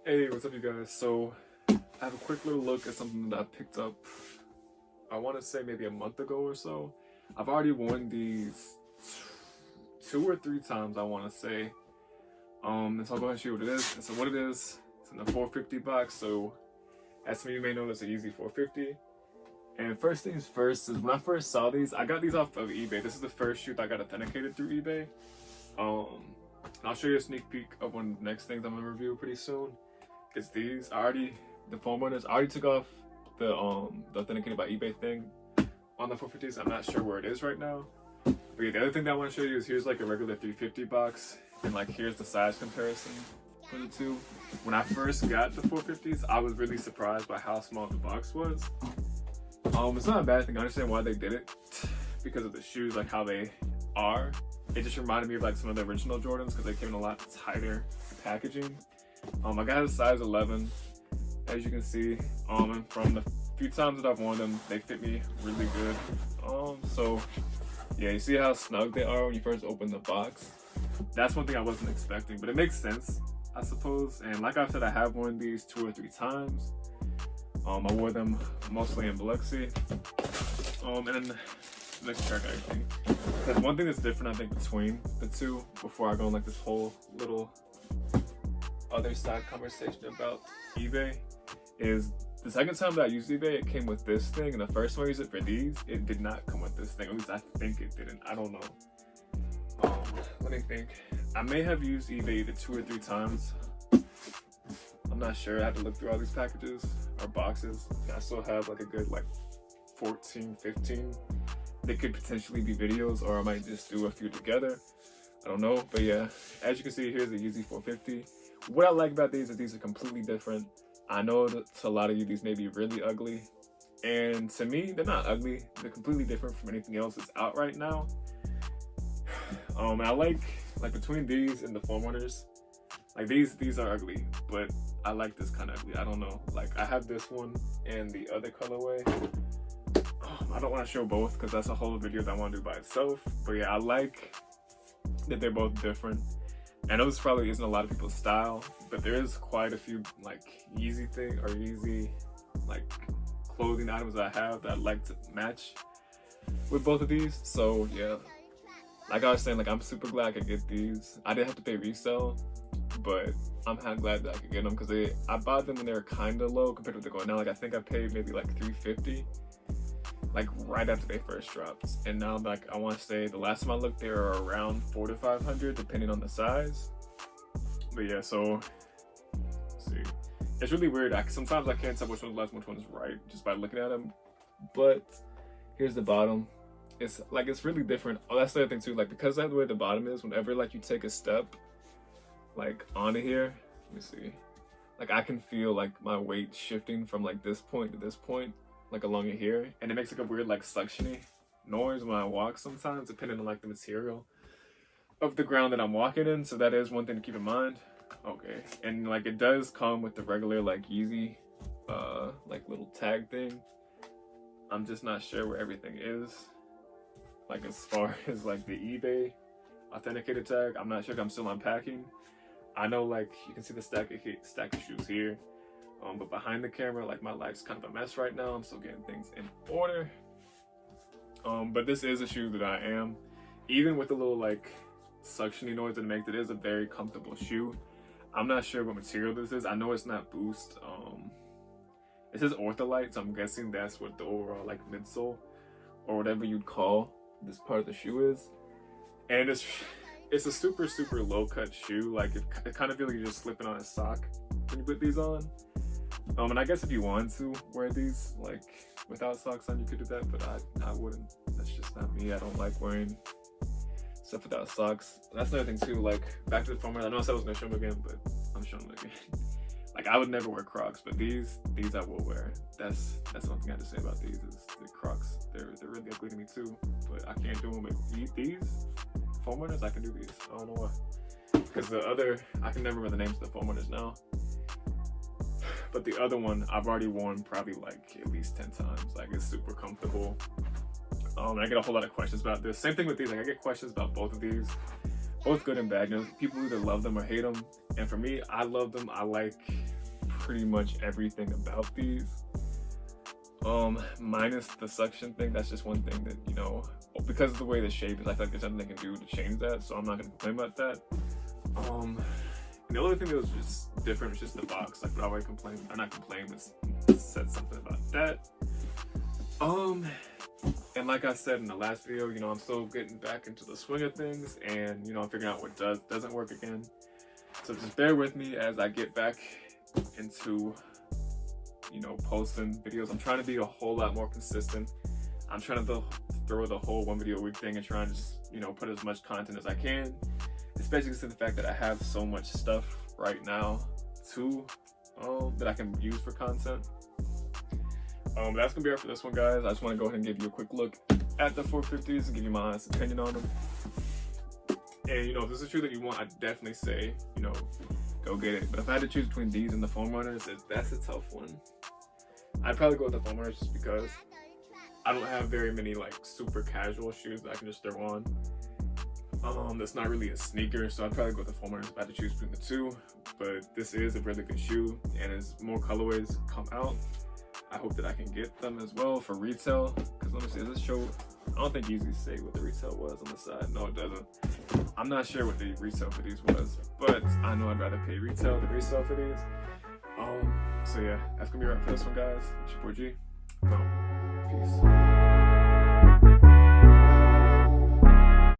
Hey, what's up you guys? So, I have a quick little look at something that I picked up, I want to say maybe a month ago or so. I've already worn these 2 or 3 times, I want to say. And so I'll go ahead and show you what it is. And so what it is, it's in the 450 box. So, as some of you may know, it's a Yeezy 450. And first things first is when I first saw these, I got these off of eBay. This is the first shoe that I got authenticated through eBay. I'll show you a sneak peek of one of the next things I'm gonna review pretty soon. It's these. The foam runners. I already took off the authenticated by eBay thing on the 450s. I'm not sure where it is right now. But yeah, the other thing that I want to show you is here's like a regular 350 box, and like here's the size comparison for the two. When I first got the 450s, I was really surprised by how small the box was. It's not a bad thing. I understand why they did it because of the shoes, like how they are. It just reminded me of like some of the original Jordans because they came in a lot tighter packaging. I got a size 11, as you can see. And from the few times that I've worn them, they fit me really good. So yeah, you see how snug they are when you first open the box. That's one thing I wasn't expecting, but it makes sense, I suppose. And like I said, I have worn these 2 or 3 times. I wore them mostly in Biloxi. And then let's check everything. There's one thing that's different, I think, between the two before I go on like this whole little other side conversation about eBay is the second time that I used eBay, it came with this thing, and the first time I used it for these, it did not come with this thing. At least I think it didn't. I don't know. Let me think. I may have used eBay either 2 or 3 times. I'm not sure. I had to look through all these packages or boxes. And I still have like a good like 14, 15. They could potentially be videos, or I might just do a few together. I don't know. But yeah, as you can see, here's the Yeezy 450. What I like about these is these are completely different. I know that to a lot of you, these may be really ugly. And to me, they're not ugly. They're completely different from anything else that's out right now. And I like between these and the foam runners, like these are ugly, but I like this kind of ugly. I don't know. Like I have this one and the other colorway. I don't want to show both because that's a whole video that I want to do by itself. But yeah, I like that they're both different. I know this probably isn't a lot of people's style, but there is quite a few like Yeezy like clothing items that I have that I'd like to match with both of these. So yeah, like I was saying, like I'm super glad I could get these. I didn't have to pay resale, but I'm kind of glad that I could get them because I bought them when they were kind of low compared to what they're going now. Like I think I paid maybe like $350, like right after they first dropped, and now like I want to say the last time I looked they were around $400 to $500 depending on the size. But yeah, so let's see, it's really weird. Sometimes I can't tell which one's left and which one's right just by looking at them. But here's the bottom. It's really different. Oh, that's the other thing too, like because of the way the bottom is, whenever like you take a step like onto here, let me see, like I can feel like my weight shifting from like this point to this point, like along here, and it makes like a weird like suctiony noise when I walk sometimes, depending on like the material of the ground that I'm walking in. So that is one thing to keep in mind. Okay, and like it does come with the regular like Yeezy like little tag thing. I'm just not sure where everything is, like as far as like the eBay authenticated tag. I'm not sure if I'm still unpacking. I know like you can see the stack of shoes here. But behind the camera, like my life's kind of a mess right now. I'm still getting things in order. But this is a shoe that I am, even with the little like suctiony noise that it makes, it is a very comfortable shoe. I'm not sure what material this is. I know it's not Boost. It says Ortholite, so I'm guessing that's what the overall like midsole or whatever you'd call this part of the shoe is. And it's a super low cut shoe. Like it kind of feels like you're just slipping on a sock when you put these on. And I guess if you want to wear these like without socks on, you could do that, but I wouldn't. That's just not me. I don't like wearing stuff without socks. That's another thing too, like back to the foam runners. I know I said I was gonna show them again, but I'm showing them again. Like I would never wear Crocs, but these I will wear. That's one thing I have to say about these is the Crocs. They're really ugly to me too, but I can't do them. But these foam runners, I can do these. I don't know why. Because the other, I can never remember the names of the foam runners now. But the other one, I've already worn probably like at least 10 times. Like it's super comfortable. I get a whole lot of questions about this. Same thing with these. Like I get questions about both of these. Both good and bad. You know, people either love them or hate them. And for me, I love them. I like pretty much everything about these. Minus the suction thing. That's just one thing that, you know, because of the way the shape is, I feel like there's nothing they can do to change that, so I'm not gonna complain about that. And the only thing that was just different was just the box. Like, I already complained, or not complained, but said something about that. And like I said in the last video, you know, I'm still getting back into the swing of things, and, you know, I'm figuring out what doesn't work again. So just bear with me as I get back into, you know, posting videos. I'm trying to be a whole lot more consistent. I'm trying to throw the whole 1 video a week thing and trying to just, you know, put as much content as I can, especially considering the fact that I have so much stuff right now too, that I can use for content. That's gonna be it for this one, guys. I just want to go ahead and give you a quick look at the 450s and give you my honest opinion on them. And, you know, if this is true that you want, I'd definitely say, you know, go get it. But if I had to choose between these and the foam runners, that's a tough one. I'd probably go with the foam runners just because I don't have very many like super casual shoes that I can just throw on. That's not really a sneaker, so I'd probably go with the foam runners if I had to choose between the two. But this is a really good shoe, and as more colorways come out, I hope that I can get them as well for retail. Because let me see, does this show? I don't think Yeezy say what the retail was on the side. No, it doesn't. I'm not sure what the retail for these was, but I know I'd rather pay retail than resale for these. So yeah, that's gonna be it for this one, guys. It's your boy G. Peace.